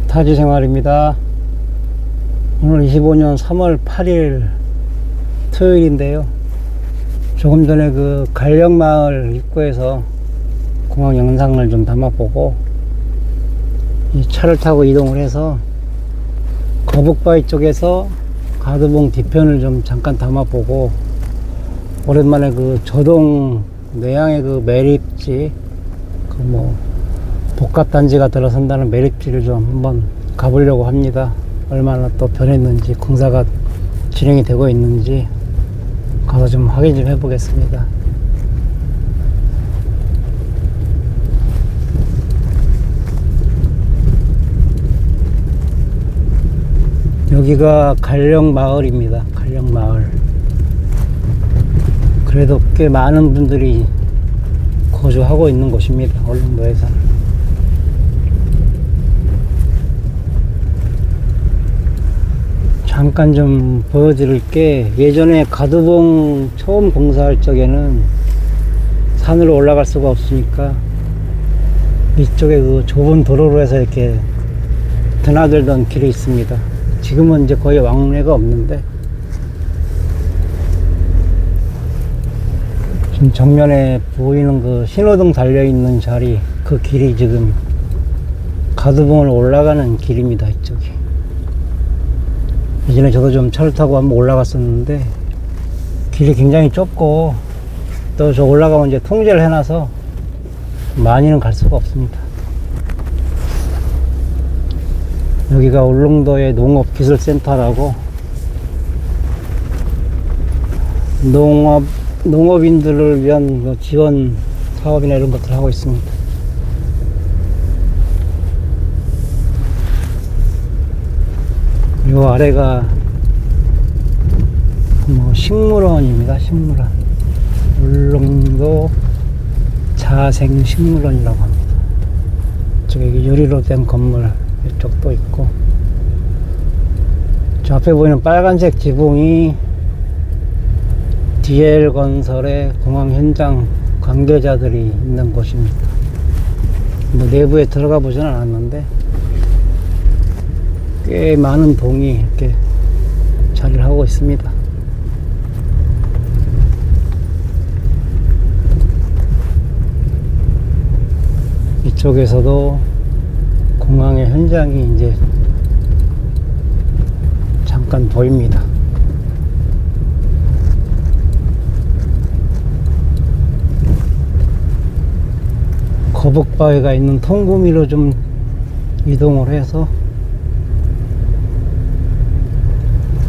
타지 생활입니다. 오늘 25년 3월 8일 토요일인데요. 조금 전에 그 갈령마을 입구에서 공항 영상을 좀 담아보고 이 차를 타고 이동을 해서 거북바위 쪽에서 가두봉 뒤편을 좀 잠깐 담아보고 오랜만에 그 조동 내양의 그 매립지 그 뭐 복합단지가 들어선다는 매립지를 좀 한번 가보려고 합니다. 얼마나 또 변했는지 공사가 진행이 되고 있는지 가서 좀 확인 좀 해보겠습니다. 여기가 갈령마을입니다. 갈령마을. 그래도 꽤 많은 분들이 거주하고 있는 곳입니다. 울릉도에서는. 잠깐 좀 보여드릴 게, 예전에 가두봉 처음 공사할 적에는 산으로 올라갈 수가 없으니까 이쪽에 그 좁은 도로로 해서 이렇게 드나들던 길이 있습니다. 지금은 이제 거의 왕래가 없는데, 지금 정면에 보이는 그 신호등 달려있는 자리, 그 길이 지금 가두봉을 올라가는 길입니다. 이쪽이. 예전에 저도 좀 차를 타고 한번 올라갔었는데 길이 굉장히 좁고 또 저 올라가면 이제 통제를 해놔서 많이는 갈 수가 없습니다. 여기가 울릉도의 농업기술센터라고 농업인들을 위한 지원 사업이나 이런 것들을 하고 있습니다. 요 아래가 뭐 식물원입니다. 식물원. 울릉도 자생식물원이라고 합니다. 저기 유리로 된 건물 이쪽도 있고, 저 앞에 보이는 빨간색 지붕이 DL건설의 공항 현장 관계자들이 있는 곳입니다. 뭐 내부에 들어가 보진 않았는데 꽤 많은 동이 이렇게 자리를 하고 있습니다. 이쪽에서도 공항의 현장이 이제 잠깐 보입니다. 거북바위가 있는 통구미로 좀 이동을 해서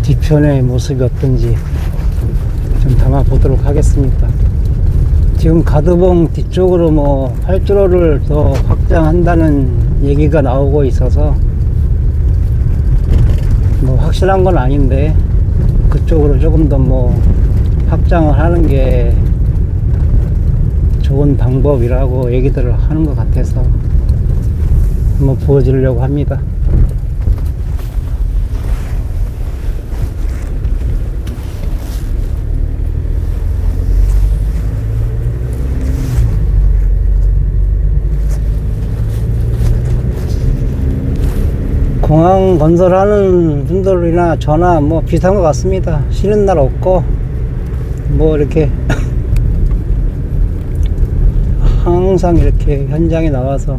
뒤편의 모습이 어떤지 좀 담아 보도록 하겠습니다. 지금 가두봉 뒤쪽으로 뭐 활주로를 더 확장한다는 얘기가 나오고 있어서 뭐 확실한 건 아닌데 그쪽으로 조금 더 뭐 확장을 하는 게 좋은 방법이라고 얘기들을 하는 것 같아서 한번 보여주려고 합니다. 공항 건설하는 분들이나 저나 뭐 비슷한 것 같습니다. 쉬는 날 없고 뭐 이렇게 항상 이렇게 현장에 나와서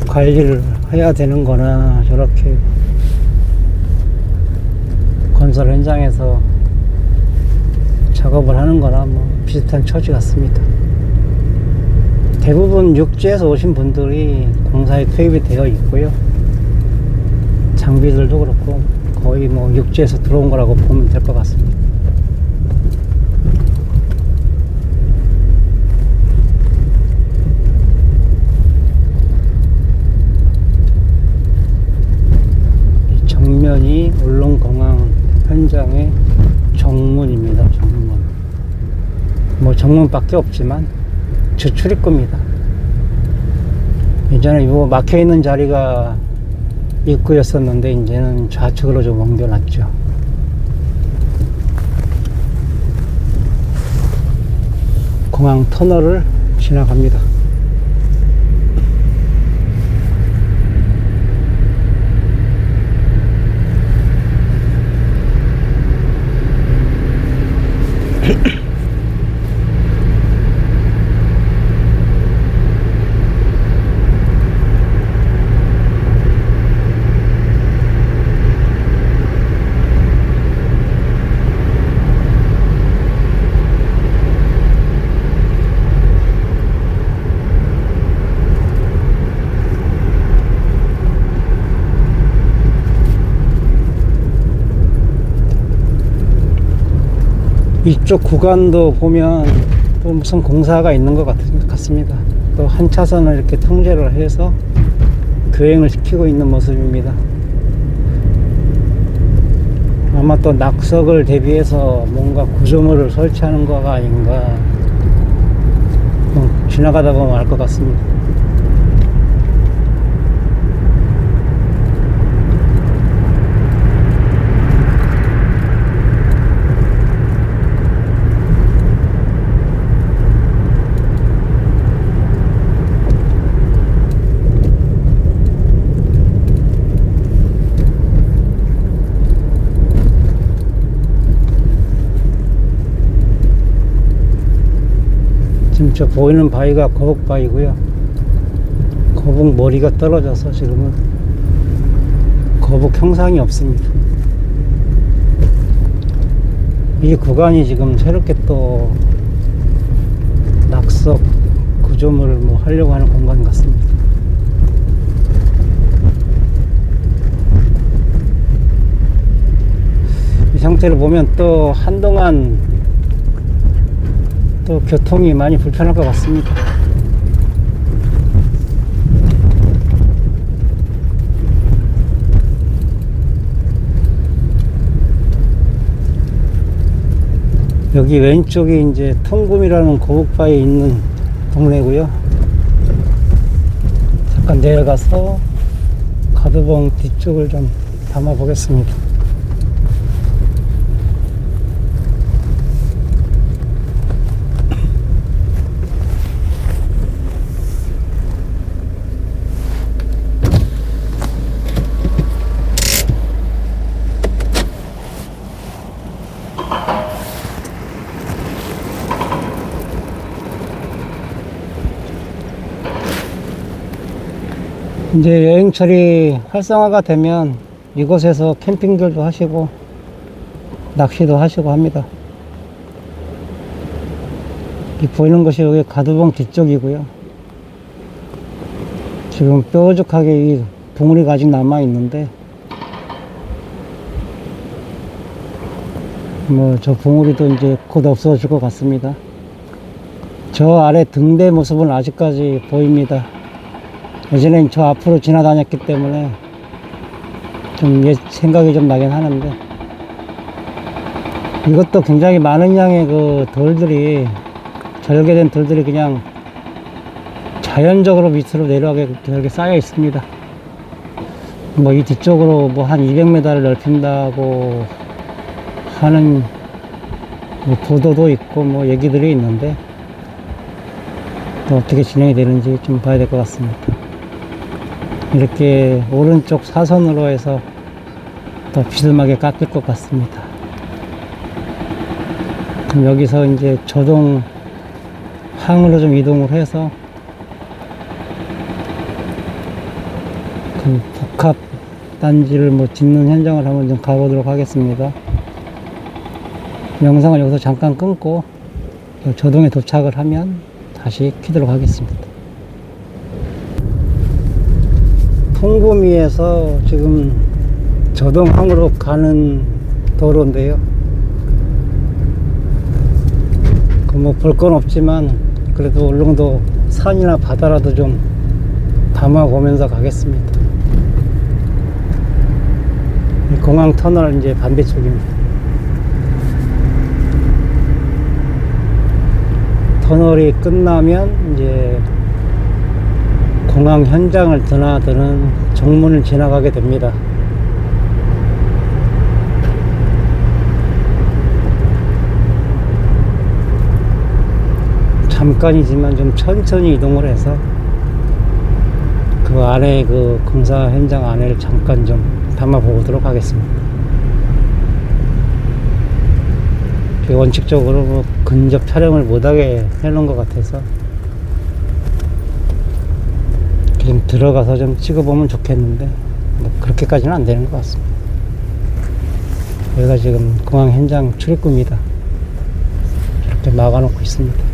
관리를 해야 되는 거나 저렇게 건설 현장에서 작업을 하는 거나 뭐 비슷한 처지 같습니다. 대부분 육지에서 오신 분들이 공사에 투입이 되어 있고요. 장비들도 그렇고 거의 뭐 육지에서 들어온 거라고 보면 될 것 같습니다. 이 정면이 울릉공항 현장의 정문입니다. 정문. 뭐 정문밖에 없지만 저 출입구입니다. 예전에 이 막혀있는 자리가 입구였었는데 이제는 좌측으로 좀 옮겨놨죠. 공항 터널을 지나갑니다. 이쪽 구간도 보면 또 무슨 공사가 있는 것 같습니다. 또 한 차선을 이렇게 통제를 해서 교행을 시키고 있는 모습입니다. 아마 또 낙석을 대비해서 뭔가 구조물을 설치하는 거가 아닌가, 지나가다 보면 알 것 같습니다. 지금 저 보이는 바위가 거북 바위고요. 거북 머리가 떨어져서 지금은 거북 형상이 없습니다. 이 구간이 지금 새롭게 또 낙석 구조물을 뭐 하려고 하는 공간 같습니다. 이 상태를 보면 또 한동안 또 교통이 많이 불편할 것 같습니다. 여기 왼쪽이 이제 통금이라는 고북바에 있는 동네고요. 잠깐 내려가서 가두봉 뒤쪽을 좀 담아 보겠습니다. 이제 여행철이 활성화가 되면 이곳에서 캠핑들도 하시고 낚시도 하시고 합니다. 이 보이는 것이 여기 가두봉 뒤쪽이고요. 지금 뾰족하게 이 봉우리가 아직 남아 있는데 뭐 저 봉우리도 이제 곧 없어질 것 같습니다. 저 아래 등대 모습은 아직까지 보입니다. 예전엔 저 앞으로 지나다녔기 때문에 좀 생각이 좀 나긴 하는데, 이것도 굉장히 많은 양의 그 돌들이, 절개된 돌들이 그냥 자연적으로 밑으로 내려가게 이렇게 쌓여 있습니다. 뭐 이 뒤쪽으로 뭐 한 200m를 넓힌다고 하는 뭐 보도도 있고 뭐 얘기들이 있는데, 또 어떻게 진행이 되는지 좀 봐야 될 것 같습니다. 이렇게 오른쪽 사선으로 해서 더 비스듬하게 깎일 것 같습니다. 그럼 여기서 이제 저동 항으로 좀 이동을 해서 그 복합 단지를 뭐 짓는 현장을 한번 좀 가보도록 하겠습니다. 영상을 여기서 잠깐 끊고 저동에 도착을 하면 다시 켜도록 하겠습니다. 통구미에서 지금 저동항으로 가는 도로인데요. 뭐 볼 건 없지만 그래도 울릉도 산이나 바다라도 좀 담아보면서 가겠습니다. 공항 터널 이제 반대쪽입니다. 터널이 끝나면 이제 공항 현장을 드나드는 정문을 지나가게 됩니다. 잠깐이지만 좀 천천히 이동을 해서 그 안에 그 공사 현장 안에를 잠깐 좀 담아 보도록 하겠습니다. 원칙적으로 뭐 근접 촬영을 못하게 해놓은 것 같아서 좀 들어가서 좀 찍어보면 좋겠는데 뭐 그렇게까지는 안 되는 것 같습니다. 여기가 지금 공항 현장 출입구입니다. 이렇게 막아놓고 있습니다.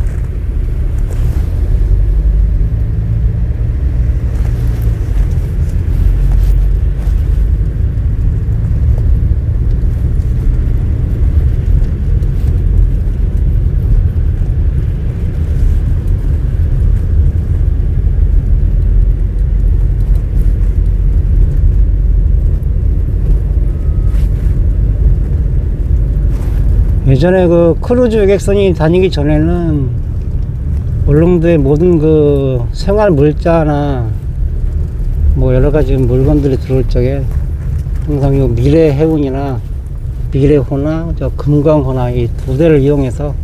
예전에 그 크루즈 여객선이 다니기 전에는 울릉도의 모든 그 생활 물자나 뭐 여러 가지 물건들이 들어올 적에 항상 요 미래 해운이나 미래호나 저 금강호나 이 두 대를 이용해서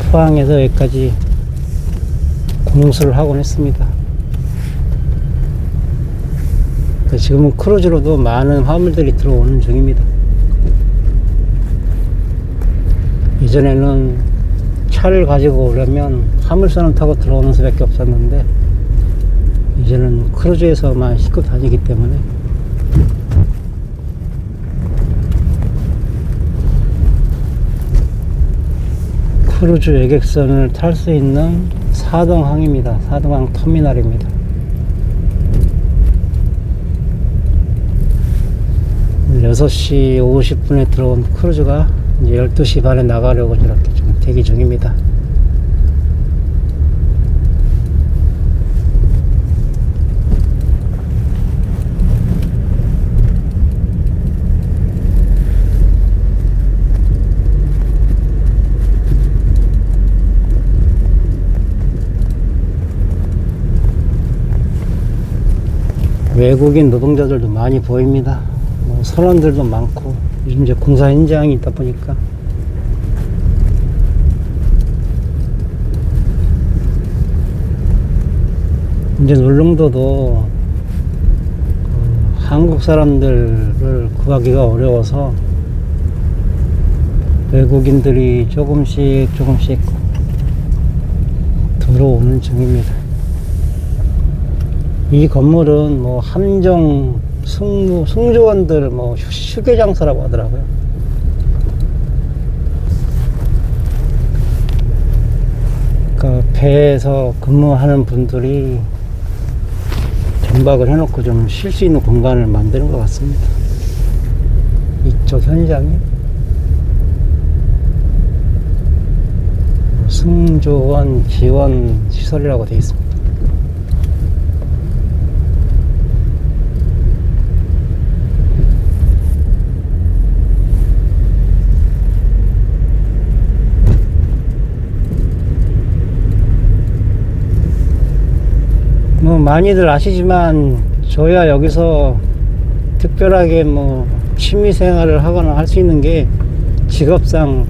포항에서 여기까지 공수를 하곤 했습니다. 지금은 크루즈로도 많은 화물들이 들어오는 중입니다. 이전에는 차를 가지고 오려면 화물선을 타고 들어오는 수밖에 없었는데 이제는 크루즈에서만 싣고 다니기 때문에 크루즈 여객선을 탈 수 있는 사동항입니다. 사동항 터미널입니다. 6시 50분에 들어온 크루즈가 이제 12시 반에 나가려고 이렇게 좀 대기 중입니다. 외국인 노동자들도 많이 보입니다. 뭐 선원들도 많고 요즘 이제 공사 현장이 있다 보니까 이제 울릉도도 한국 사람들을 구하기가 어려워서 외국인들이 조금씩 들어오는 중입니다. 이 건물은 뭐 함정 승조원들 뭐 휴게장소라고 하더라고요. 그러니까 배에서 근무하는 분들이 정박을 해놓고 좀 쉴 수 있는 공간을 만드는 것 같습니다. 이쪽 현장이 승조원 지원 시설이라고 되어 있습니다. 뭐 많이들 아시지만 저야 여기서 특별하게 뭐 취미 생활을 하거나 할 수 있는 게 직업상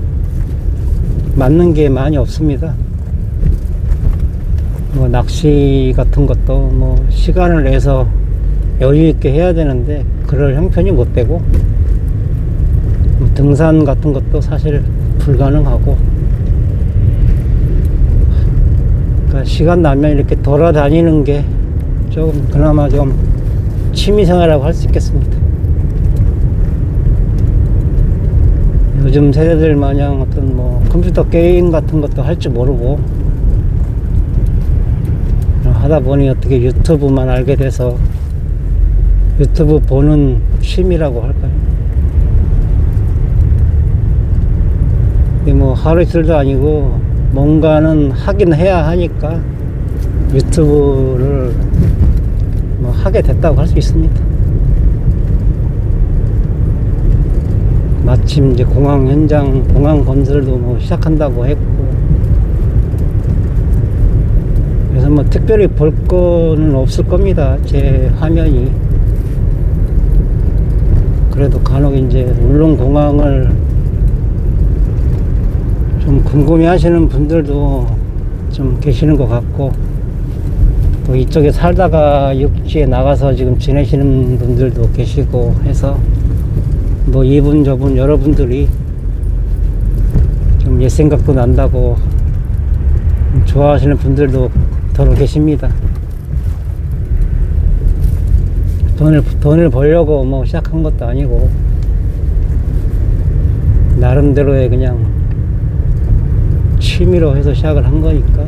맞는 게 많이 없습니다. 뭐 낚시 같은 것도 뭐 시간을 내서 여유 있게 해야 되는데 그럴 형편이 못 되고, 뭐 등산 같은 것도 사실 불가능하고, 시간 나면 이렇게 돌아다니는 게 조금 그나마 좀 취미생활이라고 할 수 있겠습니다. 요즘 세대들 마냥 어떤 뭐 컴퓨터 게임 같은 것도 할 줄 모르고 하다 보니 어떻게 유튜브만 알게 돼서 유튜브 보는 취미라고 할까요? 근데 뭐 하루 이틀도 아니고 뭔가는 하긴 해야 하니까 유튜브를 뭐 하게 됐다고 할 수 있습니다. 마침 이제 공항 현장, 공항 건설도 뭐 시작한다고 했고, 그래서 뭐 특별히 볼 거는 없을 겁니다. 제 화면이. 그래도 간혹 이제 울릉공항을 좀 궁금해 하시는 분들도 좀 계시는 것 같고, 또 이쪽에 살다가 육지에 나가서 지금 지내시는 분들도 계시고 해서 뭐 이분 저분 여러분들이 좀 옛 생각도 난다고 좋아하시는 분들도 더러 계십니다. 돈을 벌려고 뭐 시작한 것도 아니고 나름대로의 그냥 취미로 해서 시작을 한 거니까,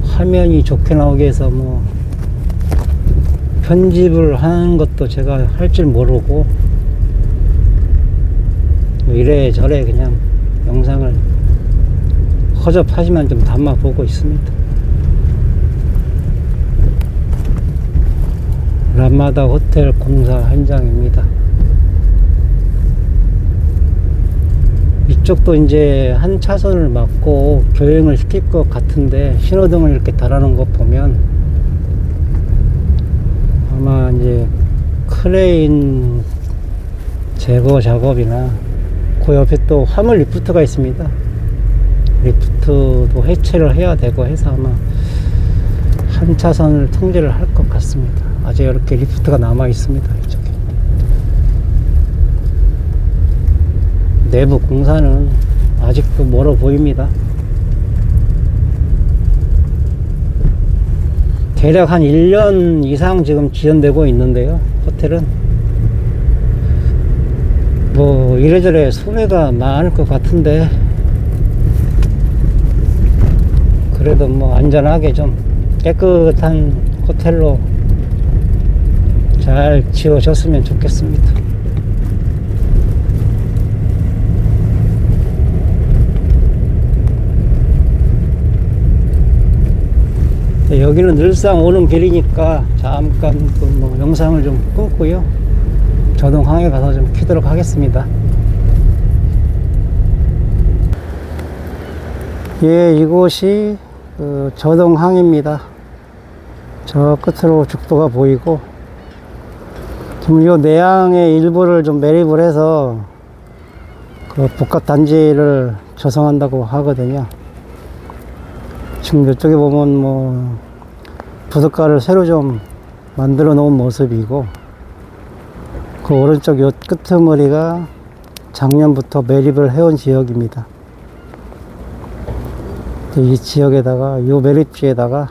화면이 좋게 나오게 해서 뭐 편집을 하는 것도 제가 할 줄 모르고 뭐 이래저래 그냥 영상을 허접하지만 좀 담아 보고 있습니다. 라마다 호텔 공사 현장입니다. 이쪽도 이제 한 차선을 막고 교행을 시킬 것 같은데, 신호등을 이렇게 달아놓은 것 보면 아마 이제 크레인 제거 작업이나, 그 옆에 또 화물 리프트가 있습니다. 리프트도 해체를 해야 되고 해서 아마 한 차선을 통제를 할 것 같습니다. 아직 이렇게 리프트가 남아 있습니다. 이쪽에. 내부 공사는 아직도 멀어 보입니다. 대략 한 1년 이상 지금 지연되고 있는데요. 호텔은 뭐 이래저래 손해가 많을 것 같은데, 그래도 뭐 안전하게 좀 깨끗한 호텔로 잘 지어졌으면 좋겠습니다. 여기는 늘상 오는 길이니까 잠깐 뭐 영상을 좀 끊고요, 저동항에 가서 좀 키도록 하겠습니다. 예, 이곳이 그 저동항입니다. 저 끝으로 죽도가 보이고, 지금 이 내항의 일부를 좀 매립을 해서 그 복합 단지를 조성한다고 하거든요. 지금 이쪽에 보면 뭐 부둣가를 새로 좀 만들어 놓은 모습이고, 그 오른쪽 요 끄트머리가 작년부터 매립을 해온 지역입니다. 이 지역에다가, 요 매립지에다가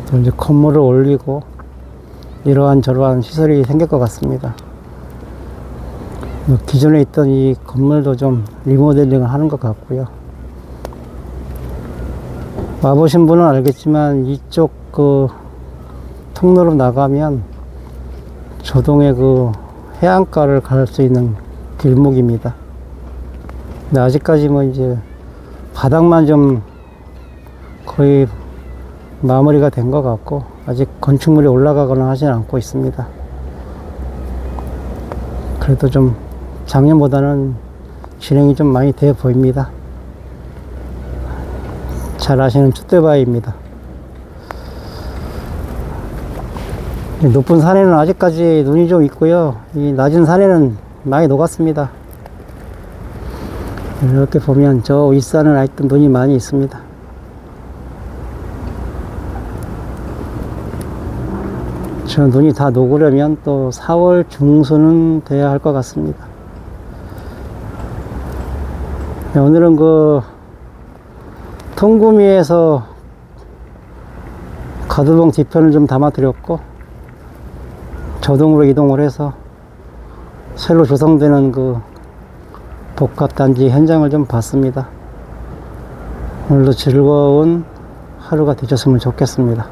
또 이제 건물을 올리고 이러한 저러한 시설이 생길 것 같습니다. 기존에 있던 이 건물도 좀 리모델링을 하는 것 같고요. 와보신 분은 알겠지만 이쪽 그 통로로 나가면 조동의 그 해안가를 갈 수 있는 길목입니다. 근데 아직까지 뭐 이제 바닥만 좀 거의 마무리가 된 것 같고, 아직 건축물이 올라가거나 하진 않고 있습니다. 그래도 좀 작년보다는 진행이 좀 많이 돼 보입니다. 잘 아시는 촛대바위입니다. 높은 산에는 아직까지 눈이 좀 있고요, 이 낮은 산에는 많이 녹았습니다. 이렇게 보면 저 윗산은 아직도 눈이 많이 있습니다. 저 눈이 다 녹으려면 또 4월 중순은 돼야 할 것 같습니다. 오늘은 그 통구미에서 가두봉 뒤편을 좀 담아 드렸고, 저동으로 이동을 해서 새로 조성되는 그 복합단지 현장을 좀 봤습니다. 오늘도 즐거운 하루가 되셨으면 좋겠습니다.